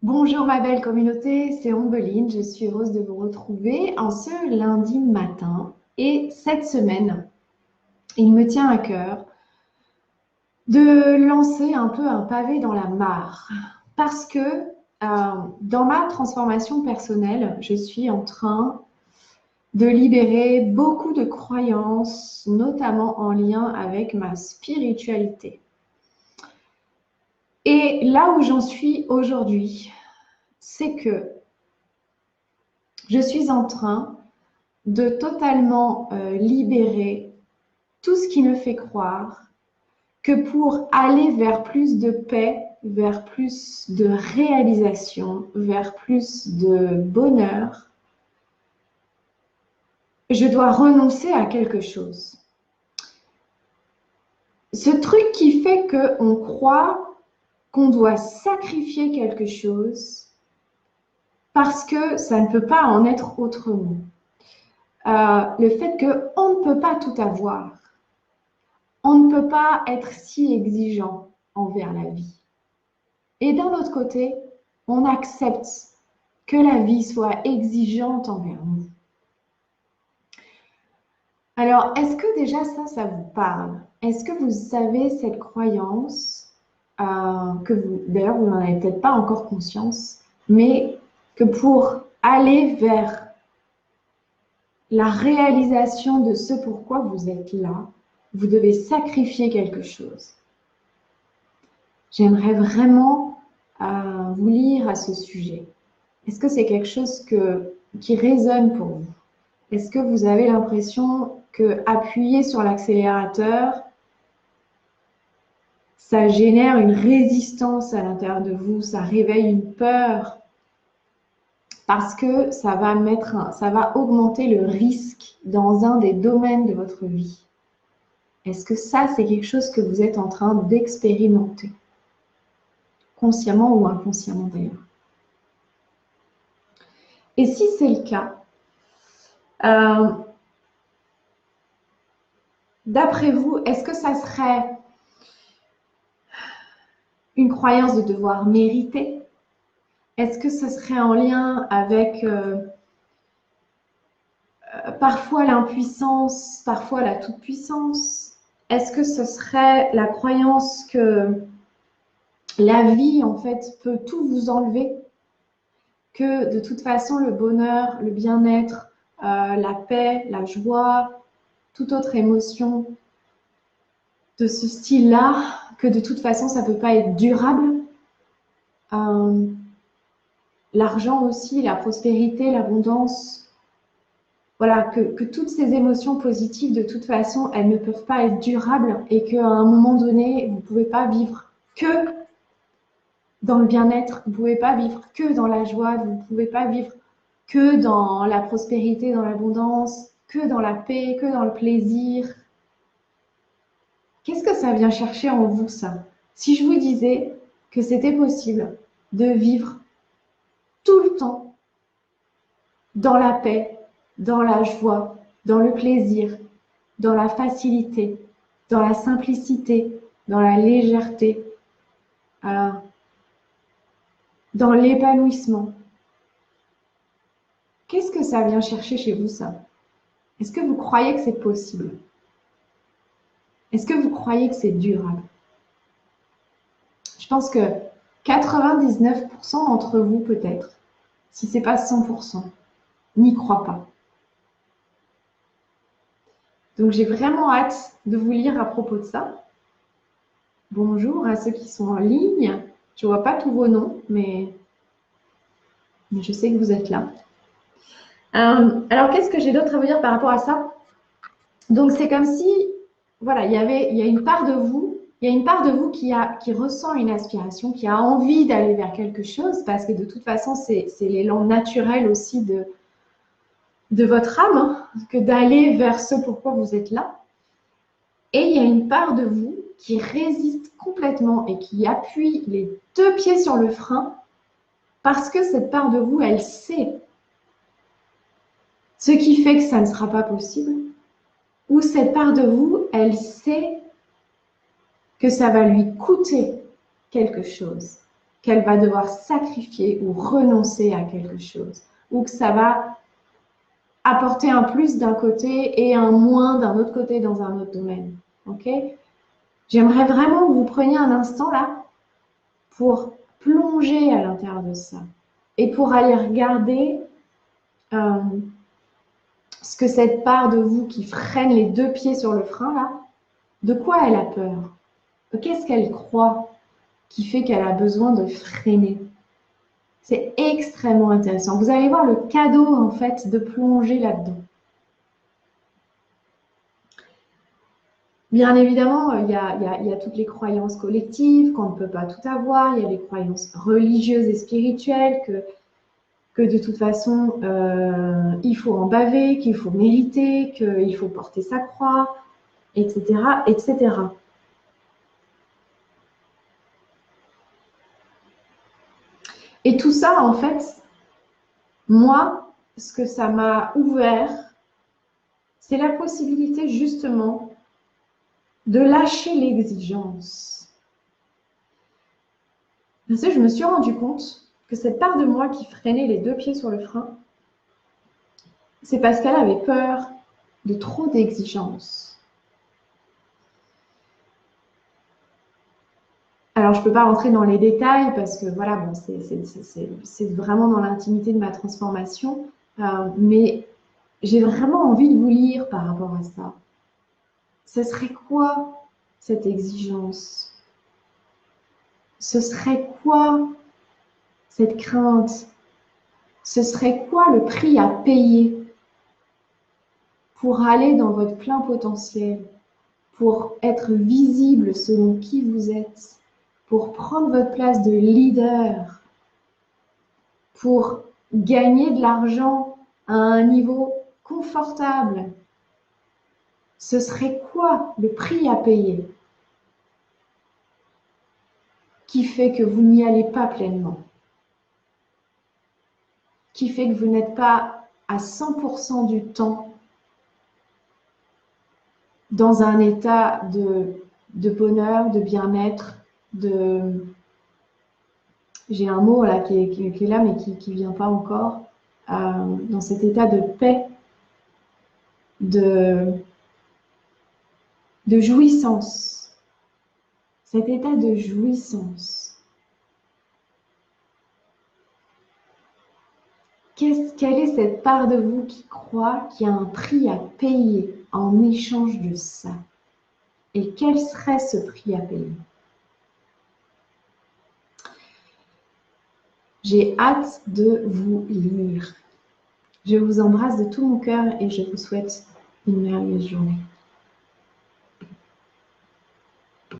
Bonjour ma belle communauté, c'est Ombeline, je suis heureuse de vous retrouver en ce lundi matin. Et cette semaine, il me tient à cœur de lancer un peu un pavé dans la mare. Parce que dans ma transformation personnelle, je suis en train de libérer beaucoup de croyances, notamment en lien avec ma spiritualité. Et là où j'en suis aujourd'hui, c'est que je suis en train de totalement libérer tout ce qui me fait croire que pour aller vers plus de paix, vers plus de réalisation, vers plus de bonheur, je dois renoncer à quelque chose. Ce truc qui fait qu'on croit qu'on doit sacrifier quelque chose parce que ça ne peut pas en être autrement. Le fait qu'on ne peut pas tout avoir. On ne peut pas être si exigeant envers la vie. Et d'un autre côté, on accepte que la vie soit exigeante envers nous. Alors, est-ce que déjà ça vous parle? Est-ce que vous avez cette croyance que vous, d'ailleurs, vous n'en avez peut-être pas encore conscience, mais que pour aller vers la réalisation de ce pourquoi vous êtes là, vous devez sacrifier quelque chose. J'aimerais vraiment vous lire à ce sujet. Est-ce que c'est quelque chose qui résonne pour vous? Est-ce que vous avez l'impression que appuyer sur l'accélérateur, ça génère une résistance à l'intérieur de vous, ça réveille une peur parce que ça va augmenter le risque dans un des domaines de votre vie? Est-ce que ça, c'est quelque chose que vous êtes en train d'expérimenter, consciemment ou inconsciemment d'ailleurs? Et si c'est le cas, d'après vous, est-ce que ça serait une croyance de devoir mériter? Est-ce que ce serait en lien avec parfois l'impuissance, parfois la toute-puissance? Est-ce que ce serait la croyance que la vie, en fait, peut tout vous enlever? Que de toute façon, le bonheur, le bien-être, la paix, la joie, toute autre émotion de ce style-là, que de toute façon, ça ne peut pas être durable? L'argent aussi, la prospérité, l'abondance, voilà, que toutes ces émotions positives, de toute façon, elles ne peuvent pas être durables et qu'à un moment donné, vous ne pouvez pas vivre que dans le bien-être, vous ne pouvez pas vivre que dans la joie, vous ne pouvez pas vivre que dans la prospérité, dans l'abondance, que dans la paix, que dans le plaisir. Qu'est-ce que ça vient chercher en vous, ça? Si je vous disais que c'était possible de vivre tout le temps dans la paix, dans la joie, dans le plaisir, dans la facilité, dans la simplicité, dans la légèreté, dans l'épanouissement. Qu'est-ce que ça vient chercher chez vous, ça? Est-ce que vous croyez que c'est possible? Est-ce que vous croyez que c'est durable? Je pense que 99% d'entre vous, peut-être, si ce n'est pas 100%, n'y croient pas. Donc, j'ai vraiment hâte de vous lire à propos de ça. Bonjour à ceux qui sont en ligne. Je ne vois pas tous vos noms, mais je sais que vous êtes là. Alors, qu'est-ce que j'ai d'autre à vous dire par rapport à ça? Donc, c'est comme si, voilà, il y a une part de vous, qui ressent une aspiration, qui a envie d'aller vers quelque chose, parce que de toute façon, c'est l'élan naturel aussi de votre âme, hein, que d'aller vers ce pourquoi vous êtes là. Et il y a une part de vous qui résiste complètement et qui appuie les deux pieds sur le frein, parce que cette part de vous, elle sait ce qui fait que ça ne sera pas possible, ou cette part de vous, elle sait que ça va lui coûter quelque chose qu'elle va devoir sacrifier ou renoncer à quelque chose, ou que ça va apporter un plus d'un côté et un moins d'un autre côté dans un autre domaine. Ok? J'aimerais vraiment que vous preniez un instant là pour plonger à l'intérieur de ça et pour aller regarder ce que cette part de vous qui freine les deux pieds sur le frein là, de quoi elle a peur? Qu'est-ce qu'elle croit qui fait qu'elle a besoin de freiner? C'est extrêmement intéressant. Vous allez voir le cadeau en fait de plonger là-dedans. Bien évidemment, il y a toutes les croyances collectives, qu'on ne peut pas tout avoir. Il y a les croyances religieuses et spirituelles, que de toute façon, il faut en baver, qu'il faut mériter, qu'il faut porter sa croix, etc., etc. Et tout ça, en fait, moi, ce que ça m'a ouvert, c'est la possibilité justement de lâcher l'exigence. Parce que je me suis rendu compte que cette part de moi qui freinait les deux pieds sur le frein, c'est parce qu'elle avait peur de trop d'exigence. Alors, je ne peux pas rentrer dans les détails parce que voilà, bon, c'est vraiment dans l'intimité de ma transformation, mais j'ai vraiment envie de vous lire par rapport à ça. Ce serait quoi cette exigence? Ce serait quoi cette crainte? Ce serait quoi le prix à payer pour aller dans votre plein potentiel, pour être visible selon qui vous êtes, pour prendre votre place de leader, pour gagner de l'argent à un niveau confortable? Ce serait quoi le prix à payer qui fait que vous n'y allez pas pleinement? Qui fait que vous n'êtes pas à 100% du temps dans un état de bonheur, de bien-être, j'ai un mot là qui est là mais qui vient pas encore, dans cet état de paix, de jouissance, cet état de jouissance. Quelle est cette part de vous qui croit qu'il y a un prix à payer en échange de ça? Et quel serait ce prix à payer? J'ai hâte de vous lire. Je vous embrasse de tout mon cœur et je vous souhaite une merveilleuse journée.